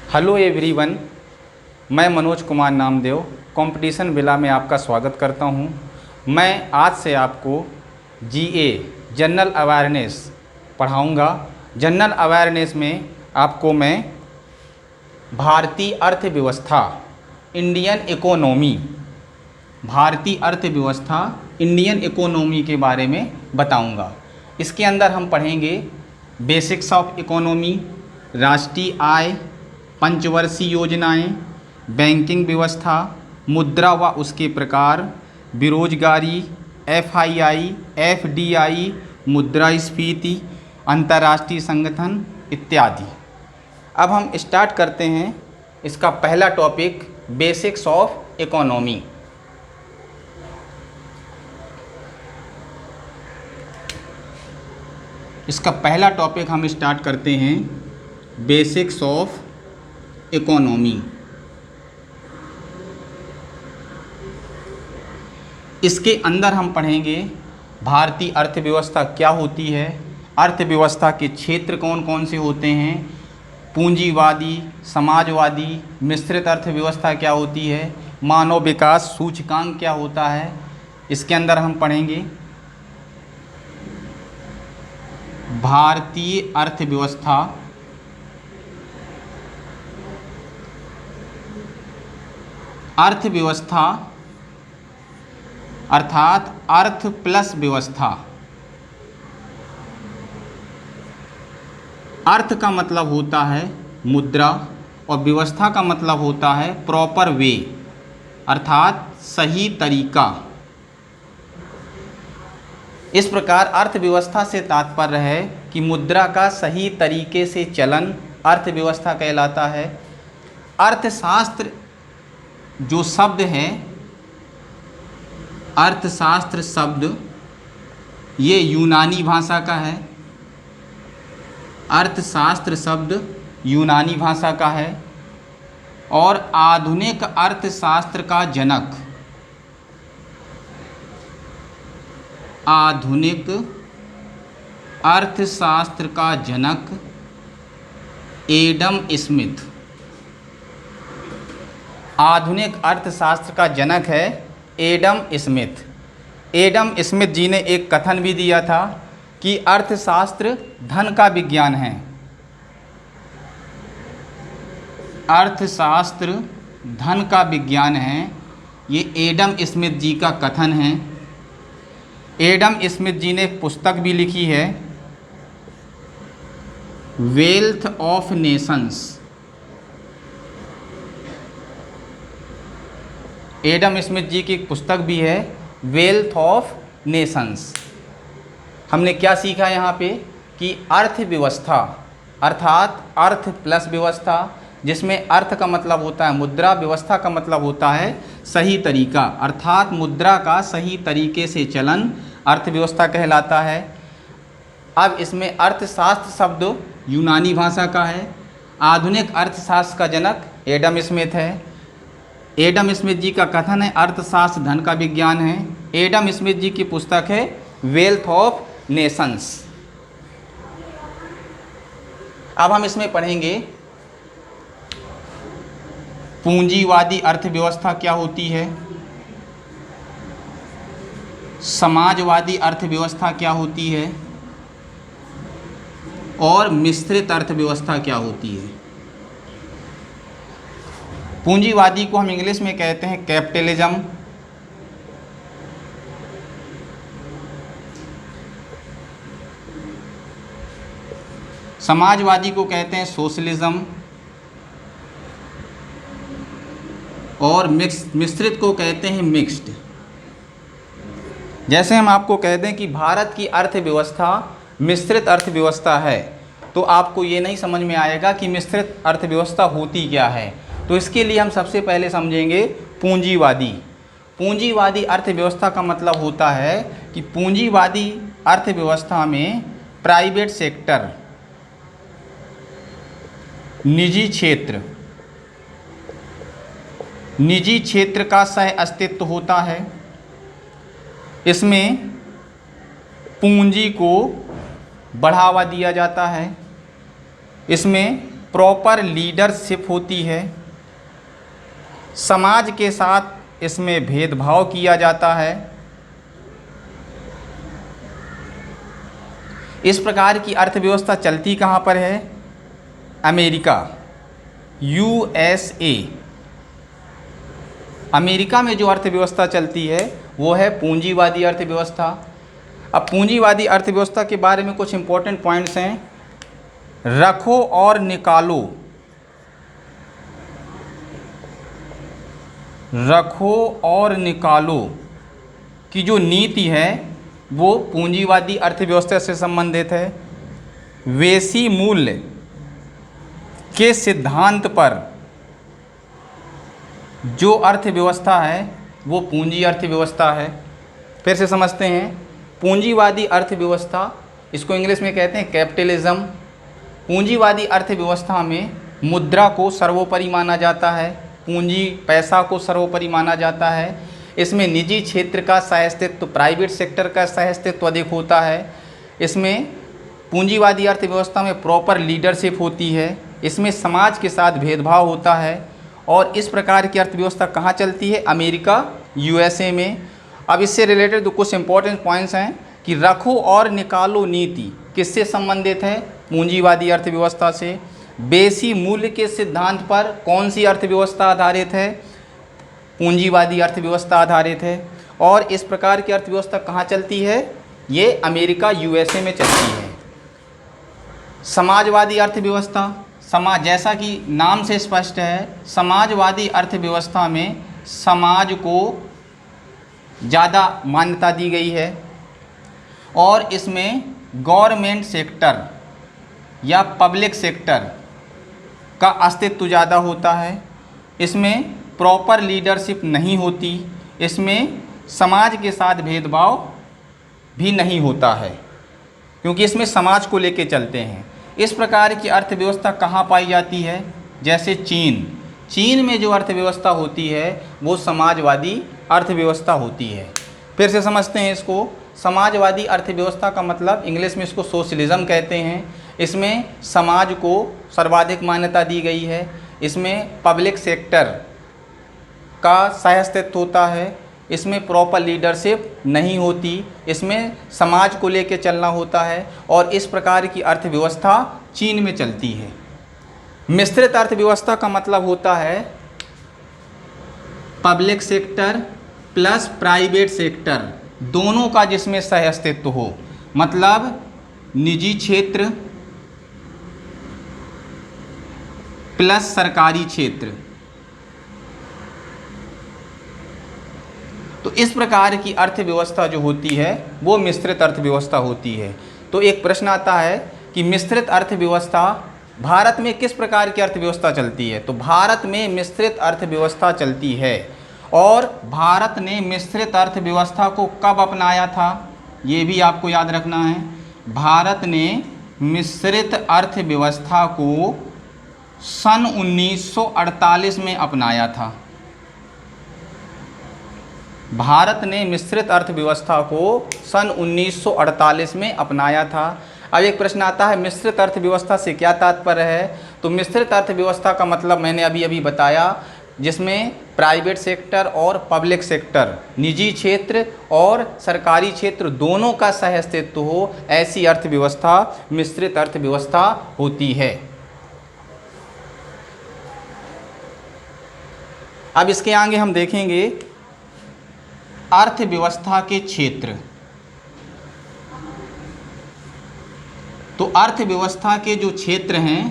Hello everyone, मैं Manoj Kumar Namdev competition villa में आपका स्वागत करता हूं। मैं आज से आपको जीए जनरल अवेयरनेस पढ़ाऊंगा। जनरल अवेयरनेस में आपको मैं भारतीय अर्थव्यवस्था, भारतीय अर्थव्यवस्था इंडियन इकोनॉमी के बारे में बताऊंगा। इसके अंदर हम पढ़ेंगे बेसिक्स ऑफ इकोनॉमी, राष्ट्रीय आय, पंचवर्षीय योजनाएं, बैंकिंग व्यवस्था, मुद्रा व उसके प्रकार, बेरोजगारी, एफआईआई, एफडीआई, मुद्रास्फीति, अंतर्राष्ट्रीय संगठन इत्यादि। अब हम स्टार्ट करते हैं। इसका पहला टॉपिक बेसिक्स ऑफ इकोनॉमी। इसका पहला टॉपिक हम स्टार्ट करते हैं बेसिक्स ऑफ इकोनॉमी। इसके अंदर हम पढ़ेंगे भारतीय अर्थव्यवस्था क्या होती है, अर्थव्यवस्था के क्षेत्र कौन कौन से होते हैं, पूंजीवादी, समाजवादी, मिश्रित अर्थव्यवस्था क्या होती है, मानव विकास सूचकांक क्या होता है। इसके अंदर हम पढ़ेंगे भारतीय अर्थव्यवस्था अर्थात अर्थ प्लस व्यवस्था। अर्थ का मतलब होता है मुद्रा और व्यवस्था का मतलब होता है प्रॉपर वे, अर्थात सही तरीका। इस प्रकार अर्थव्यवस्था से तात्पर्य है कि मुद्रा का सही तरीके से चलन अर्थव्यवस्था कहलाता है। अर्थशास्त्र जो शब्द है, अर्थशास्त्र शब्द ये यूनानी भाषा का है। अर्थशास्त्र शब्द यूनानी भाषा का है और आधुनिक अर्थशास्त्र का जनक, आधुनिक अर्थशास्त्र का जनक एडम स्मिथ। आधुनिक अर्थशास्त्र का जनक है एडम स्मिथ। एडम स्मिथ जी ने एक कथन भी दिया था कि अर्थशास्त्र धन का विज्ञान है। अर्थशास्त्र धन का विज्ञान है, ये एडम स्मिथ जी का कथन है। एडम स्मिथ जी ने एक पुस्तक भी लिखी है, wealth of nations. Adam Smith ji की एक पुस्तक भी है, वेल्थ ऑफ नेशंस। हमने क्या सीखा यहाँ पे कि अर्थव्यवस्था अर्थात अर्थ प्लस व्यवस्था, जिसमें अर्थ का मतलब होता है मुद्रा, व्यवस्था का मतलब होता है सही तरीका, अर्थात मुद्रा का सही तरीके से चलन अर्थव्यवस्था कहलाता है। अब इसमें अर्थशास्त्र शब्द यूनानी भाषा का है। आधुनिक अर्थशास्त्र का जनक एडम स्मिथ है। एडम स्मिथ जी का कथन है अर्थशास्त्र धन का विज्ञान है। एडम स्मिथ जी की पुस्तक है वेल्थ ऑफ नेशंस। अब हम इसमें पढ़ेंगे पूंजीवादी अर्थव्यवस्था क्या होती है, समाजवादी अर्थव्यवस्था क्या होती है और मिश्रित अर्थव्यवस्था क्या होती है। पूंजीवादी को हम इंग्लिश में कहते हैं कैपिटलिज्म। समाजवादी को कहते हैं सोशलिज्म और मिश्रित को कहते हैं मिक्स्ड। जैसे हम आपको कह दें कि भारत की अर्थव्यवस्था मिश्रित अर्थव्यवस्था है, तो आपको ये नहीं समझ में आएगा कि मिश्रित अर्थव्यवस्था होती क्या है। तो इसके लिए हम सबसे पहले समझेंगे पूंजीवादी। पूंजीवादी अर्थव्यवस्था का मतलब होता है कि पूंजीवादी अर्थव्यवस्था में प्राइवेट सेक्टर, निजी क्षेत्र का सह अस्तित्व होता है। इसमें पूंजी को बढ़ावा दिया जाता है। इसमें प्रॉपर लीडरशिप होती है, समाज के साथ इसमें भेदभाव किया जाता है। इस प्रकार की अर्थव्यवस्था चलती कहाँ पर है? America, USA. अमेरिका में जो अर्थव्यवस्था चलती है वो है पूंजीवादी अर्थव्यवस्था। अब पूंजीवादी अर्थव्यवस्था के बारे में कुछ इंपॉर्टेंट पॉइंट्स हैं। रखो और निकालो, रखो और निकालो की जो नीति है वो पूंजीवादी अर्थव्यवस्था से संबंधित है। वेसी मूल्य के सिद्धांत पर जो अर्थव्यवस्था है वो पूंजी अर्थव्यवस्था है। फिर से समझते हैं, पूंजीवादी अर्थव्यवस्था, इसको इंग्लिश में कहते हैं कैपिटलिज्म। पूंजीवादी अर्थव्यवस्था में मुद्रा को सर्वोपरि माना जाता है, पूंजी पैसा को सर्वोपरि माना जाता है। इसमें निजी क्षेत्र का सहअस्तित्व, प्राइवेट सेक्टर का सहअस्तित्व अधिक होता है। इसमें पूंजीवादी अर्थव्यवस्था में प्रॉपर लीडरशिप होती है। इसमें समाज के साथ भेदभाव होता है। और इस प्रकार की अर्थव्यवस्था कहाँ चलती है? अमेरिका, यूएसए में। अब इससे रिलेटेड तो कुछ इंपॉर्टेंट पॉइंट्स हैं कि रखो और निकालो नीति किससे संबंधित है? पूंजीवादी अर्थव्यवस्था से। बेसी मूल्य के सिद्धांत पर कौन सी अर्थव्यवस्था आधारित है? पूंजीवादी अर्थव्यवस्था आधारित है। और इस प्रकार की अर्थव्यवस्था कहाँ चलती है? ये अमेरिका, यूएसए में चलती है। समाजवादी अर्थव्यवस्था, समाज, जैसा कि नाम से स्पष्ट है, समाजवादी अर्थव्यवस्था में समाज को ज़्यादा मान्यता दी गई है और इसमें गवर्नमेंट सेक्टर या पब्लिक सेक्टर का अस्तित्व ज़्यादा होता है। इसमें प्रॉपर लीडरशिप नहीं होती। इसमें समाज के साथ भेदभाव भी नहीं होता है क्योंकि इसमें समाज को लेके चलते हैं। इस प्रकार की अर्थव्यवस्था कहाँ पाई जाती है? जैसे चीन में जो अर्थव्यवस्था होती है वो समाजवादी अर्थव्यवस्था होती है। फिर से समझते हैं इसको। समाजवादी अर्थव्यवस्था का मतलब, इंग्लिश में इसको सोशलिज्म कहते हैं। इसमें समाज को सर्वाधिक मान्यता दी गई है। इसमें पब्लिक सेक्टर का सहअस्तित्व होता है। इसमें प्रॉपर लीडरशिप नहीं होती। इसमें समाज को लेकर चलना होता है और इस प्रकार की अर्थव्यवस्था चीन में चलती है। मिश्रित अर्थव्यवस्था का मतलब होता है public sector plus private sector दोनों का जिसमें सहअस्तित्व हो, मतलब निजी क्षेत्र प्लस सरकारी क्षेत्र। तो इस प्रकार की अर्थव्यवस्था जो होती है वो मिश्रित अर्थव्यवस्था होती है। तो एक प्रश्न आता है कि मिश्रित अर्थव्यवस्था भारत में किस प्रकार की अर्थव्यवस्था चलती है? तो भारत में मिश्रित अर्थव्यवस्था चलती है। और भारत ने मिश्रित अर्थव्यवस्था को कब अपनाया था ये भी आपको याद रखना है। भारत ने मिश्रित अर्थव्यवस्था को सन 1948 में अपनाया था। भारत ने मिश्रित अर्थव्यवस्था को सन 1948 में अपनाया था। अब एक प्रश्न आता है मिश्रित अर्थव्यवस्था से क्या तात्पर्य है? तो मिश्रित अर्थव्यवस्था का मतलब मैंने अभी बताया, जिसमें प्राइवेट सेक्टर और पब्लिक सेक्टर, निजी क्षेत्र और सरकारी क्षेत्र दोनों का सहअस्तित्व हो, ऐसी अर्थव्यवस्था मिश्रित अर्थव्यवस्था होती है। अब इसके आगे हम देखेंगे अर्थव्यवस्था के क्षेत्र। तो अर्थव्यवस्था के जो क्षेत्र हैं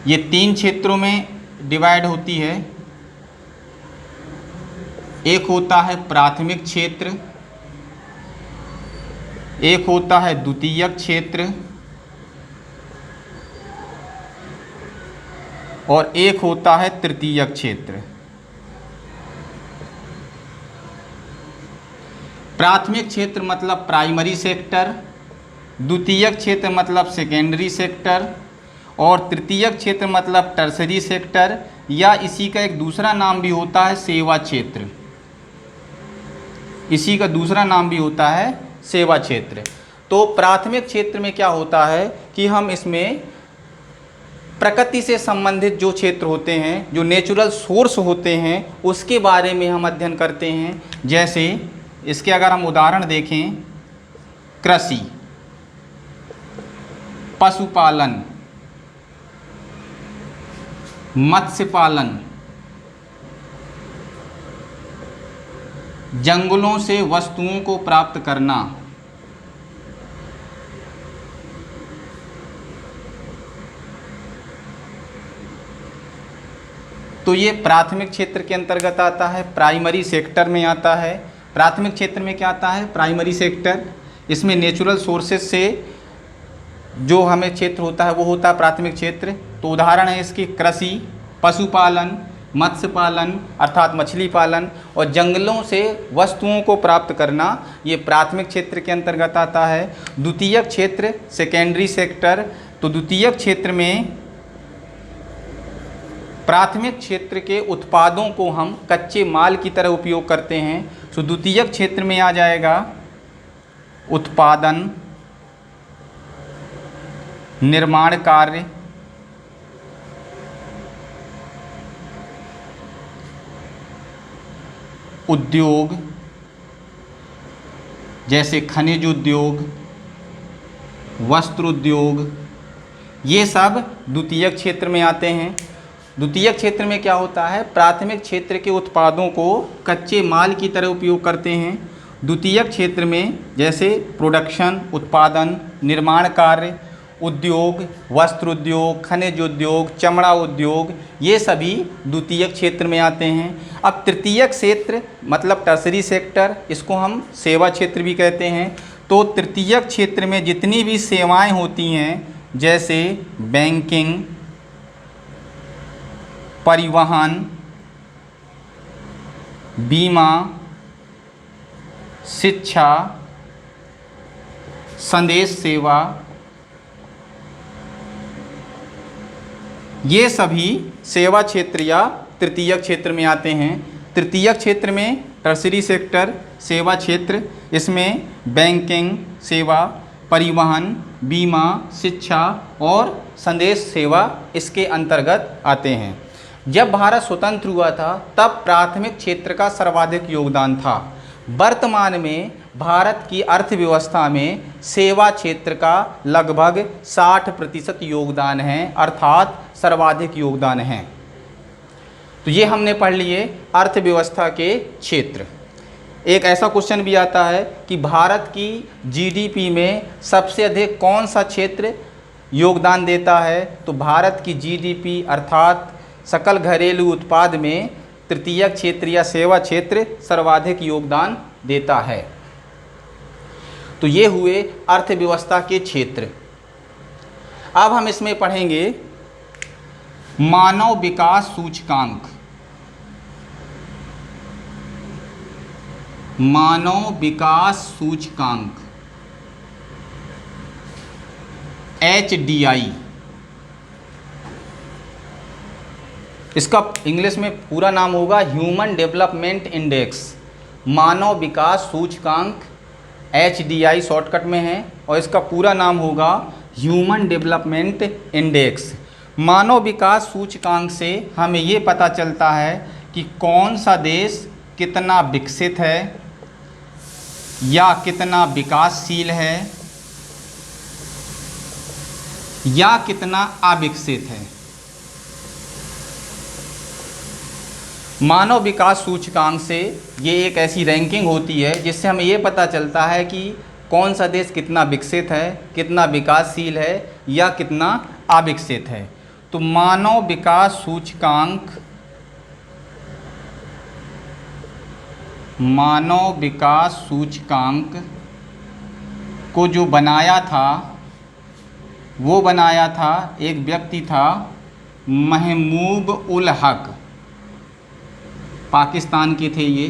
ये 3 क्षेत्रों में डिवाइड होती है। एक होता है प्राथमिक क्षेत्र, एक होता है द्वितीयक क्षेत्र और एक होता है तृतीयक क्षेत्र। प्राथमिक क्षेत्र मतलब प्राइमरी सेक्टर, द्वितीयक क्षेत्र मतलब सेकेंडरी सेक्टर और तृतीयक क्षेत्र मतलब टर्सरी सेक्टर, या इसी का एक दूसरा नाम भी होता है सेवा क्षेत्र। इसी का दूसरा नाम भी होता है सेवा क्षेत्र। तो प्राथमिक क्षेत्र में क्या होता है कि हम इसमें प्रकृति से संबंधित जो क्षेत्र होते हैं, जो नेचुरल सोर्स होते हैं, उसके बारे में हम अध्ययन करते हैं। जैसे इसके अगर हम उदाहरण देखें, कृषि, पशुपालन, मत्स्य पालन, जंगलों से वस्तुओं को प्राप्त करना, तो ये प्राथमिक क्षेत्र के अंतर्गत आता है, प्राइमरी सेक्टर में आता है। प्राथमिक क्षेत्र में क्या आता है? Primary sector. इसमें नेचुरल सोर्सेज से जो हमें क्षेत्र होता है वो होता है प्राथमिक क्षेत्र। तो उदाहरण है इसकी कृषि, पशुपालन, मत्स्य पालन अर्थात मछली पालन और जंगलों से वस्तुओं को प्राप्त करना, ये प्राथमिक क्षेत्र के अंतर्गत आता है। द्वितीयक क्षेत्र, सेकेंडरी सेक्टर। तो द्वितीयक क्षेत्र में प्राथमिक क्षेत्र के उत्पादों को हम कच्चे माल की तरह उपयोग करते हैं। तो द्वितीयक क्षेत्र में आ जाएगा उत्पादन, निर्माण कार्य, उद्योग जैसे खनिज उद्योग, वस्त्र उद्योग, ये सब द्वितीयक क्षेत्र में आते हैं। द्वितीयक क्षेत्र में क्या होता है? प्राथमिक क्षेत्र के उत्पादों को कच्चे माल की तरह उपयोग करते हैं। द्वितीयक क्षेत्र में जैसे प्रोडक्शन, उत्पादन, निर्माण कार्य, उद्योग, वस्त्र उद्योग, खनिज उद्योग, चमड़ा उद्योग, ये सभी द्वितीयक क्षेत्र में आते हैं। अब तृतीयक क्षेत्र मतलब टर्सरी सेक्टर, इसको हम सेवा क्षेत्र भी कहते हैं। तो तृतीयक क्षेत्र में जितनी भी सेवाएं होती हैं जैसे बैंकिंग, परिवहन, बीमा, शिक्षा, संदेश सेवा, ये सभी सेवा क्षेत्र या तृतीयक क्षेत्र में आते हैं। तृतीयक क्षेत्र में टर्सरी सेक्टर, सेवा क्षेत्र, इसमें बैंकिंग सेवा, परिवहन, बीमा, शिक्षा और संदेश सेवा इसके अंतर्गत आते हैं। जब भारत स्वतंत्र हुआ था तब प्राथमिक क्षेत्र का सर्वाधिक योगदान था। वर्तमान में भारत की अर्थव्यवस्था में सेवा क्षेत्र का लगभग 60% योगदान है, अर्थात सर्वाधिक योगदान है। तो ये हमने पढ़ लिए अर्थव्यवस्था के क्षेत्र। एक ऐसा क्वेश्चन भी आता है कि भारत की जीडीपी में सबसे अधिक कौन सा क्षेत्र योगदान देता है? तो भारत की जीडीपी अर्थात सकल घरेलू उत्पाद में तृतीयक क्षेत्र या सेवा क्षेत्र सर्वाधिक योगदान देता है। तो ये हुए अर्थव्यवस्था के क्षेत्र। अब हम इसमें पढ़ेंगे मानव विकास सूचकांक। मानव विकास सूचकांक HDI, इसका इंग्लिश में पूरा नाम होगा ह्यूमन डेवलपमेंट इंडेक्स। मानव विकास सूचकांक HDI शॉर्टकट में है और इसका पूरा नाम होगा ह्यूमन डेवलपमेंट इंडेक्स। मानव विकास सूचकांक से हमें ये पता चलता है कि कौन सा देश कितना विकसित है या कितना विकासशील है या कितना अविकसित है। मानव विकास सूचकांक से ये एक ऐसी रैंकिंग होती है जिससे हमें ये पता चलता है कि कौन सा देश कितना विकसित है, कितना विकासशील है या कितना अविकसित है। तो मानव विकास सूचकांक, मानव विकास सूचकांक को जो बनाया था वो बनाया था एक व्यक्ति था महमूद उल हक, पाकिस्तान के थे ये,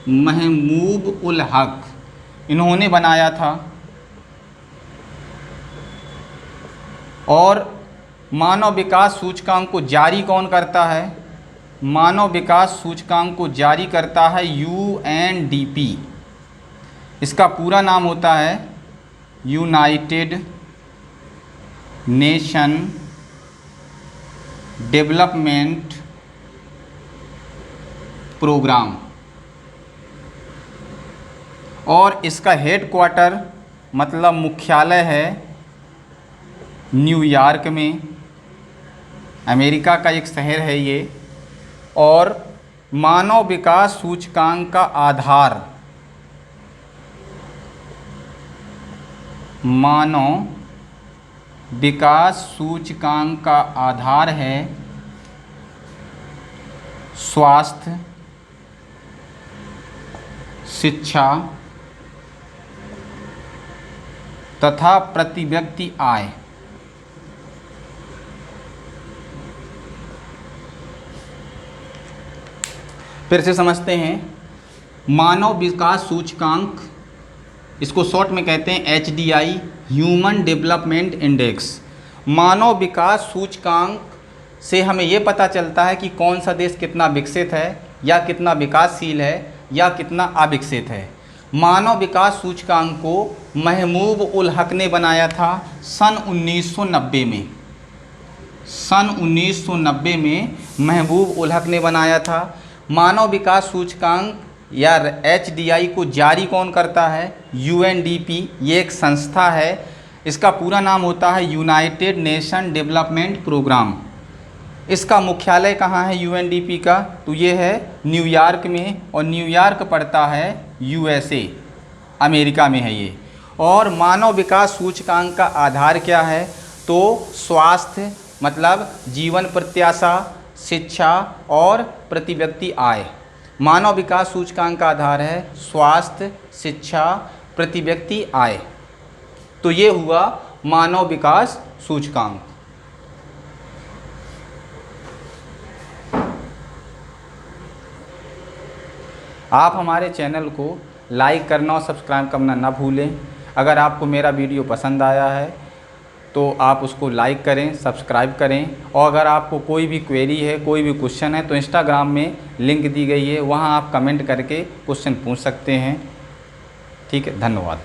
महमूद उल हक, इन्होंने बनाया था। और मानव विकास सूचकांक को जारी कौन करता है? मानव विकास सूचकांक को जारी करता है UNDP। इसका पूरा नाम होता है यूनाइटेड नेशन डेवलपमेंट प्रोग्राम, और इसका हेडक्वार्टर मतलब मुख्यालय है न्यूयॉर्क में, अमेरिका का एक शहर है ये। और मानव विकास सूचकांक का आधार, मानव विकास सूचकांक का आधार है स्वास्थ्य, शिक्षा तथा प्रति व्यक्ति आय। फिर से समझते हैं। मानव विकास सूचकांक, इसको शॉर्ट में कहते हैं HDI, ह्यूमन डेवलपमेंट इंडेक्स। मानव विकास सूचकांक से हमें ये पता चलता है कि कौन सा देश कितना विकसित है या कितना विकासशील है या कितना अविकसित है। मानव विकास सूचकांक को महमूद उल हक ने बनाया था सन 1990 में। सन 1990 में महमूद उल हक ने बनाया था। मानव विकास सूचकांक या HDI को जारी कौन करता है? UNDP, ये एक संस्था है। इसका पूरा नाम होता है यूनाइटेड नेशन डेवलपमेंट प्रोग्राम। इसका मुख्यालय कहाँ है UNDP का? तो ये है न्यूयॉर्क में, और न्यूयॉर्क पड़ता है USA, अमेरिका में है ये। और मानव विकास सूचकांक का आधार क्या है? तो स्वास्थ्य मतलब जीवन प्रत्याशा, शिक्षा और प्रति व्यक्ति आय। मानव विकास सूचकांक का आधार है स्वास्थ्य, शिक्षा, प्रति व्यक्ति आय। तो ये हुआ मानव विकास सूचकांक। आप हमारे चैनल को लाइक करना और सब्सक्राइब करना ना भूलें। अगर आपको मेरा वीडियो पसंद आया है तो आप उसको लाइक करें, सब्सक्राइब करें। और अगर आपको कोई भी क्वेरी है, कोई भी क्वेश्चन है, तो इंस्टाग्राम में लिंक दी गई है, वहाँ आप कमेंट करके क्वेश्चन पूछ सकते हैं। ठीक है, धन्यवाद।